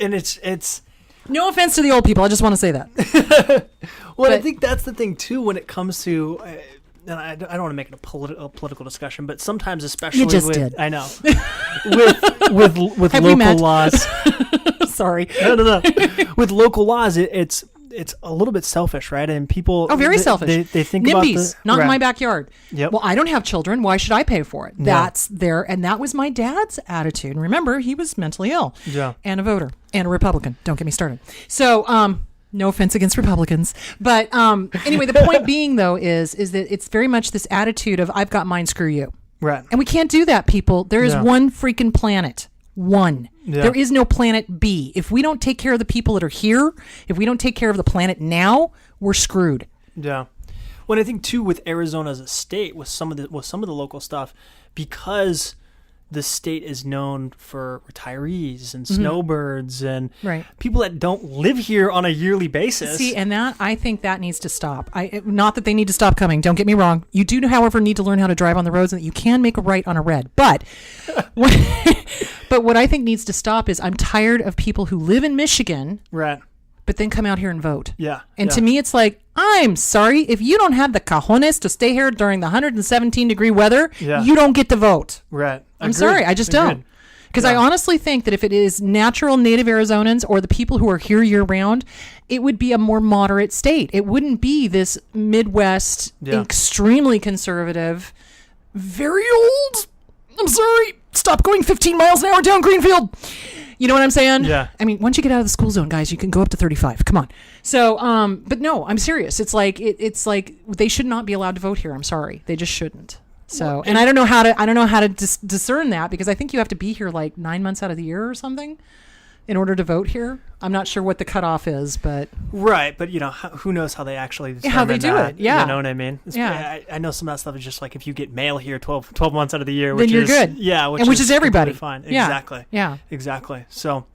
And it's no offense to the old people. I just want to say that. Well, I think that's the thing too when it comes to, and I don't want to make it a political discussion, but sometimes, especially you just with, did. I know, with local laws. Sorry. No. With local laws, it's a little bit selfish, right? And people... Oh, very selfish. They think NIMBYs, about not in my backyard. Yep. Well, I don't have children. Why should I pay for it? That's there. And that was my dad's attitude. And remember, he was mentally ill. Yeah. And a voter. And a Republican. Don't get me started. So, no offense against Republicans. But anyway, the point being, though, is that it's very much this attitude of, I've got mine, screw you. Right. And we can't do that, people. There is one freaking planet. One. Yeah. There is no planet B. If we don't take care of the people that are here, if we don't take care of the planet now, we're screwed. Yeah. Well, I think too with Arizona as a state, with some of the local stuff, because the state is known for retirees and snowbirds and people that don't live here on a yearly basis. See, and I think that needs to stop. Not that they need to stop coming. Don't get me wrong. You do, however, need to learn how to drive on the roads and that you can make a right on a red. But what I think needs to stop is I'm tired of people who live in Michigan, right, but then come out here and vote. Yeah. And to me, it's like, I'm sorry, if you don't have the cojones to stay here during the 117-degree weather, you don't get to vote. Right. I'm sorry, I just don't. Because I honestly think that if it is natural native Arizonans or the people who are here year round, it would be a more moderate state. It wouldn't be this Midwest, extremely conservative, very old. I'm sorry. Stop going 15 miles an hour down Greenfield. You know what I'm saying? Yeah. I mean, once you get out of the school zone, guys, you can go up to 35. Come on. So, but no, I'm serious. It's like it's like they should not be allowed to vote here. I'm sorry. They just shouldn't. So, and I don't know how to discern that, because I think you have to be here like 9 months out of the year or something in order to vote here. I'm not sure what the cutoff is, but right. But who knows how they actually how they do that, it? Yeah, you know what I mean. I know some of that stuff is just like if you get mail here 12 months out of the year, then you're good. Yeah, which is everybody. Fine. Yeah. Exactly. Yeah. Exactly. So.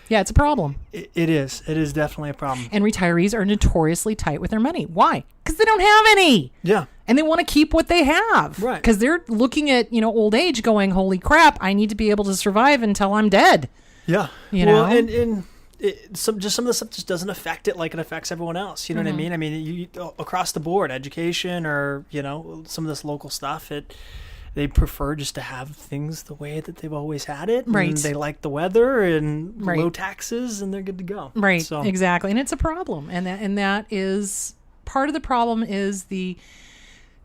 Yeah, it's a problem. It is. It is definitely a problem. And retirees are notoriously tight with their money. Why? Because they don't have any. Yeah. And they want to keep what they have. Right. Because they're looking at, old age going, holy crap, I need to be able to survive until I'm dead. Yeah. You know? And some of the stuff just doesn't affect it like it affects everyone else. You know what I mean? I mean, you across the board, education or, some of this local stuff, they prefer just to have things the way that they've always had it. Right. And they like the weather and low taxes, and they're good to go. Right. So. Exactly. And it's a problem. And that is part of the problem is the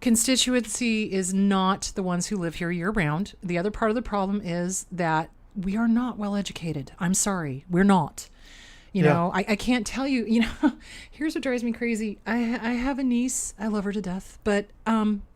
constituency is not the ones who live here year round. The other part of the problem is that we are not well educated. I'm sorry. We're not. I can't tell you, here's what drives me crazy. I have a niece. I love her to death. But,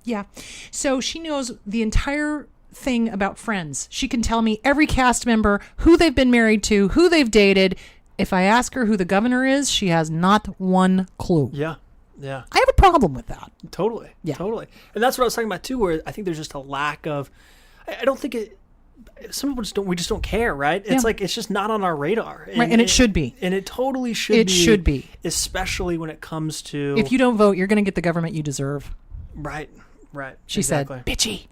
yeah. So she knows the entire thing about Friends. She can tell me every cast member, who they've been married to, who they've dated. If I ask her who the governor is, she has not one clue. Yeah. Yeah. I have a problem with that. Totally. Yeah. Totally. And that's what I was talking about, too, where I think there's just a lack of, I don't think some people we just don't care, right? It's like it's just not on our radar. And it should be. And it totally should be. It should be. Especially when it comes to... If you don't vote, you're going to get the government you deserve. Right. She said, bitchy.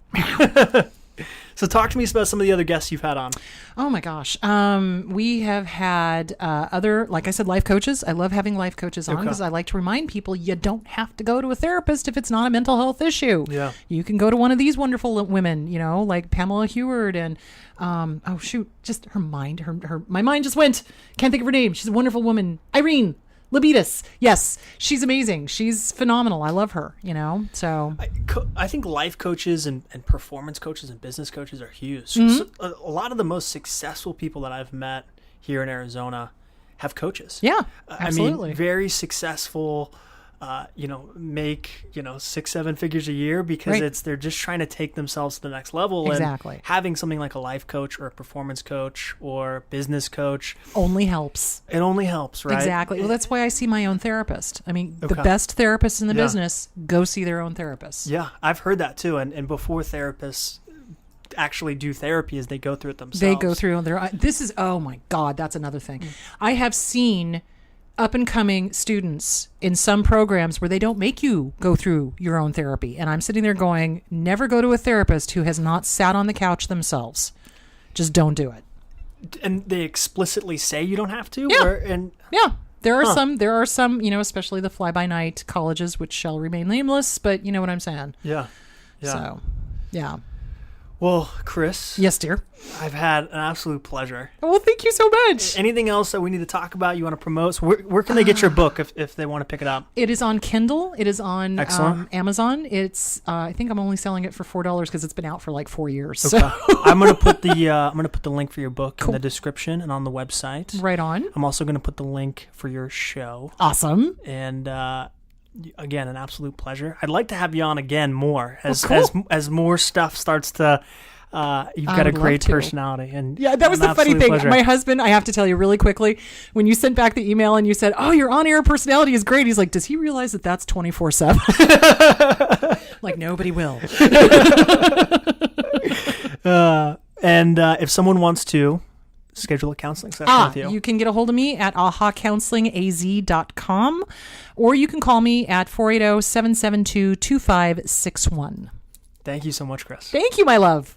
So talk to me about some of the other guests you've had on. Oh my gosh. We have had other, like I said, life coaches. I love having life coaches on because I like to remind people you don't have to go to a therapist if it's not a mental health issue. Yeah. You can go to one of these wonderful women, like Pamela Heward and, just her mind, my mind just went. Can't think of her name. She's a wonderful woman. Irene Libidas. Yes, she's amazing. She's phenomenal. I love her, so. I think life coaches and performance coaches and business coaches are huge. Mm-hmm. So a lot of the most successful people that I've met here in Arizona have coaches. Yeah, absolutely. I mean, very successful, make, 6-7 figures a year because they're just trying to take themselves to the next level. Exactly. And having something like a life coach or a performance coach or business coach only helps. It only helps, right? Exactly. Well, that's why I see my own therapist. I mean, the best therapists in the business go see their own therapist. Yeah, I've heard that too. And before therapists actually do therapy, as they go through it themselves. They go through oh my God, that's another thing. I have seen up and coming students in some programs where they don't make you go through your own therapy. And I'm sitting there going, never go to a therapist who has not sat on the couch themselves. Just don't do it. And they explicitly say you don't have to? Yeah. Yeah. There are some, especially the fly-by-night colleges, which shall remain nameless, but you know what I'm saying? Yeah. Yeah. So, yeah. Well, Kris. Yes, dear. I've had an absolute pleasure. Well, thank you so much. Anything else that we need to talk about, you want to promote? So where can they get your book if they want to pick it up? It is on Kindle. It is on Amazon. It's I think I'm only selling it for $4 because it's been out for like 4 years. Okay. So. I'm gonna put the link for your book in the description and on the website. Right on. I'm also gonna put the link for your show. Awesome. And again, an absolute pleasure. I'd like to have you on again more as more stuff starts to. You've got a great personality, and that was the funny thing. Pleasure. My husband, I have to tell you really quickly, when you sent back the email and you said, "Oh, your on-air personality is great," he's like, "Does he realize that that's 24/7?" Like nobody will. And if someone wants to schedule a counseling session with you. You can get a hold of me at ahacounselingaz.com, or you can call me at 480-772-2561. Thank you so much, Kris. Thank you, my love.